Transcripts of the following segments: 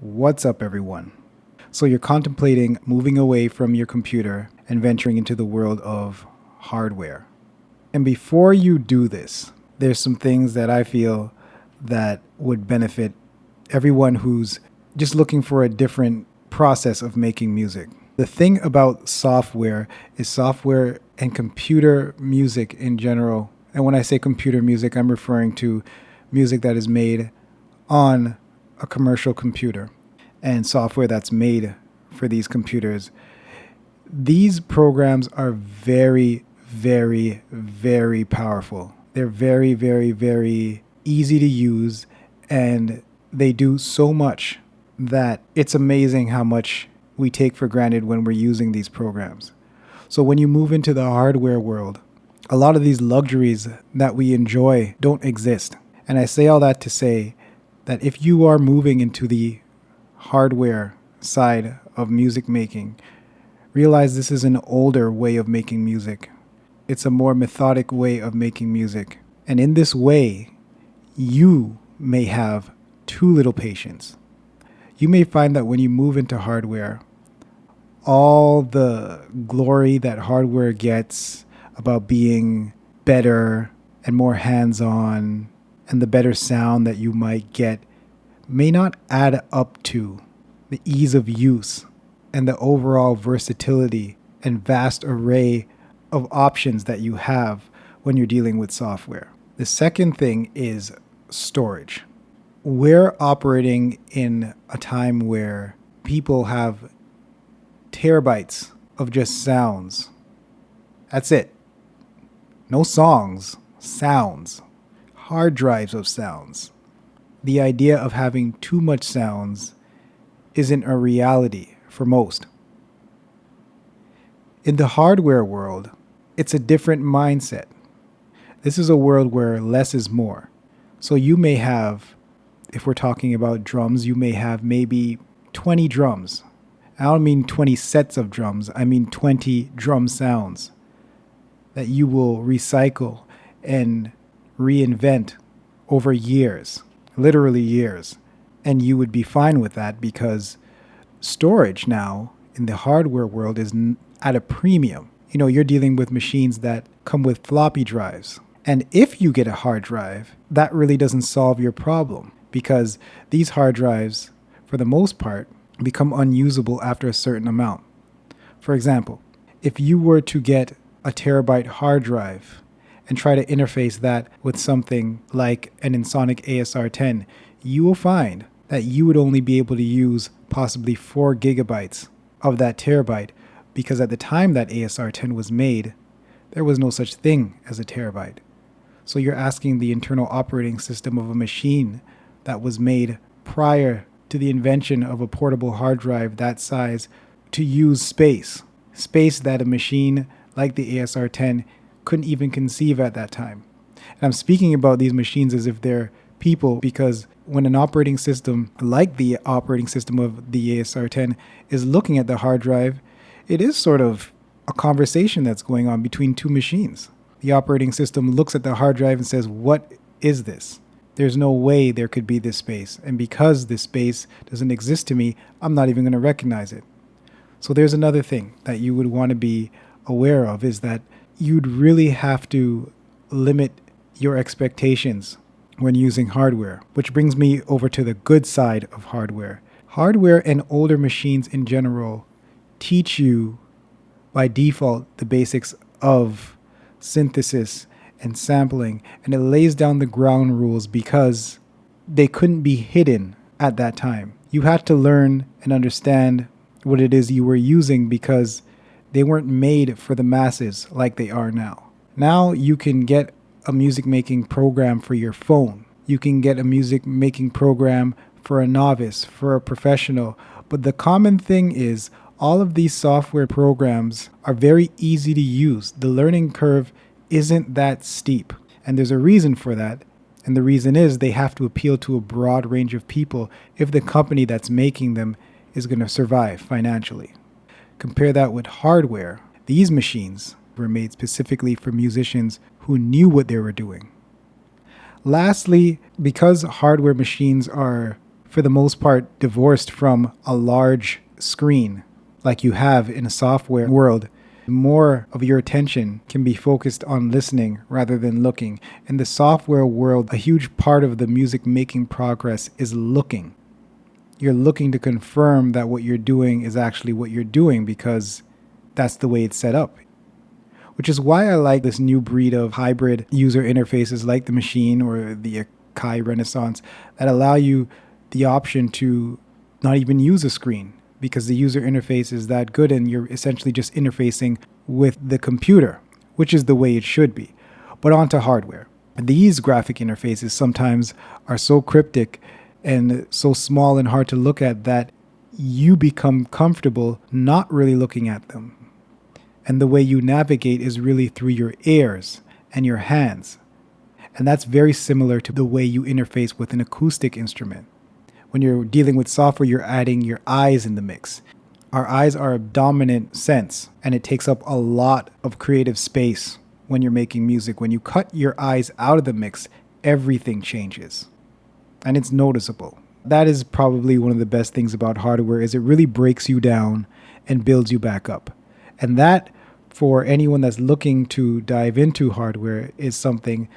What's up, everyone? So, you're contemplating moving away from your computer and venturing into the world of hardware. And before you do this, there's some things that I feel that would benefit everyone who's just looking for a different process of making music. The thing about software is software and computer music in general. And when I say computer music, I'm referring to music that is made on a commercial computer and software that's made for these computers. These programs are very, very, very powerful. They're very, very, very easy to use, and they do so much that it's amazing how much we take for granted when we're using these programs. So when you move into the hardware world, a lot of these luxuries that we enjoy don't exist. And I say all that to say that if you are moving into the hardware side of music making, realize this is an older way of making music. It's a more methodic way of making music. And in this way, you may have too little patience. You may find that when you move into hardware, all the glory that hardware gets about being better and more hands-on and the better sound that you might get may not add up to the ease of use and the overall versatility and vast array of options that you have when you're dealing with software. The second thing is storage. We're operating in a time where people have terabytes of just sounds. That's it. No songs, sounds. Hard drives of sounds. The idea of having too much sounds isn't a reality for most. In the hardware world, it's a different mindset. This is a world where less is more. So you may have, if we're talking about drums, you may have maybe 20 drums. I don't mean 20 sets of drums, I mean 20 drum sounds that you will recycle and reinvent over years, literally years. And you would be fine with that because storage now in the hardware world is at a premium. You know, you're dealing with machines that come with floppy drives. And if you get a hard drive, that really doesn't solve your problem because these hard drives, for the most part, become unusable after a certain amount. For example, if you were to get a terabyte hard drive and try to interface that with something like an Ensoniq ASR10, you will find that you would only be able to use possibly 4 gigabytes of that terabyte because at the time that ASR10 was made, there was no such thing as a terabyte. So you're asking the internal operating system of a machine that was made prior to the invention of a portable hard drive that size to use space that a machine like the ASR10 couldn't even conceive at that time. And I'm speaking about these machines as if they're people because when an operating system like the operating system of the ASR10 is looking at the hard drive, it is sort of a conversation that's going on between two machines. The operating system looks at the hard drive and says, what is this? There's no way there could be this space. And because this space doesn't exist to me, I'm not even going to recognize it. So there's another thing that you would want to be aware of is that you'd really have to limit your expectations when using hardware, which brings me over to the good side of hardware. Hardware and older machines in general teach you by default the basics of synthesis and sampling, and it lays down the ground rules because they couldn't be hidden at that time. You had to learn and understand what it is you were using because they weren't made for the masses like they are now. Now you can get a music making program for your phone. You can get a music making program for a novice, for a professional. But the common thing is all of these software programs are very easy to use. The learning curve isn't that steep. And there's a reason for that. And the reason is they have to appeal to a broad range of people if the company that's making them is going to survive financially. Compare that with hardware. These machines were made specifically for musicians who knew what they were doing. Lastly, because hardware machines are for the most part, divorced from a large screen like you have in a software world. More of your attention can be focused on listening rather than looking. In the software world, a huge part of the music making progress is looking. You're looking to confirm that what you're doing is actually what you're doing because that's the way it's set up. Which is why I like this new breed of hybrid user interfaces like the Maschine or the Akai Renaissance that allow you the option to not even use a screen, because the user interface is that good and you're essentially just interfacing with the computer, which is the way it should be. But onto hardware. These graphic interfaces sometimes are so cryptic and so small and hard to look at that you become comfortable not really looking at them. And the way you navigate is really through your ears and your hands. And that's very similar to the way you interface with an acoustic instrument. When you're dealing with software, you're adding your eyes in the mix. Our eyes are a dominant sense, and it takes up a lot of creative space when you're making music. When you cut your eyes out of the mix, everything changes, and it's noticeable. That is probably one of the best things about hardware, is it really breaks you down and builds you back up. And that, for anyone that's looking to dive into hardware, is something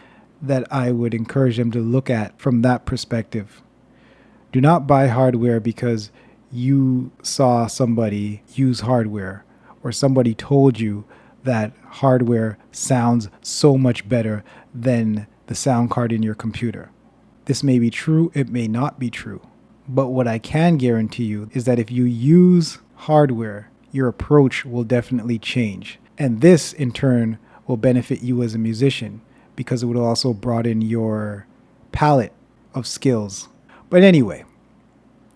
that I would encourage them to look at from that perspective. Do not buy hardware because you saw somebody use hardware or somebody told you that hardware sounds so much better than the sound card in your computer. This may be true, it may not be true. But what I can guarantee you is that if you use hardware, your approach will definitely change. And this, in turn, will benefit you as a musician because it will also broaden your palette of skills. But anyway,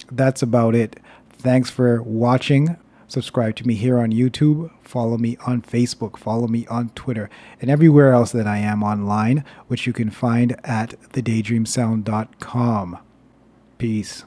that's about it. Thanks for watching. Subscribe to me here on YouTube. Follow me on Facebook. Follow me on Twitter and everywhere else that I am online, which you can find at thedaydreamsound.com. Peace.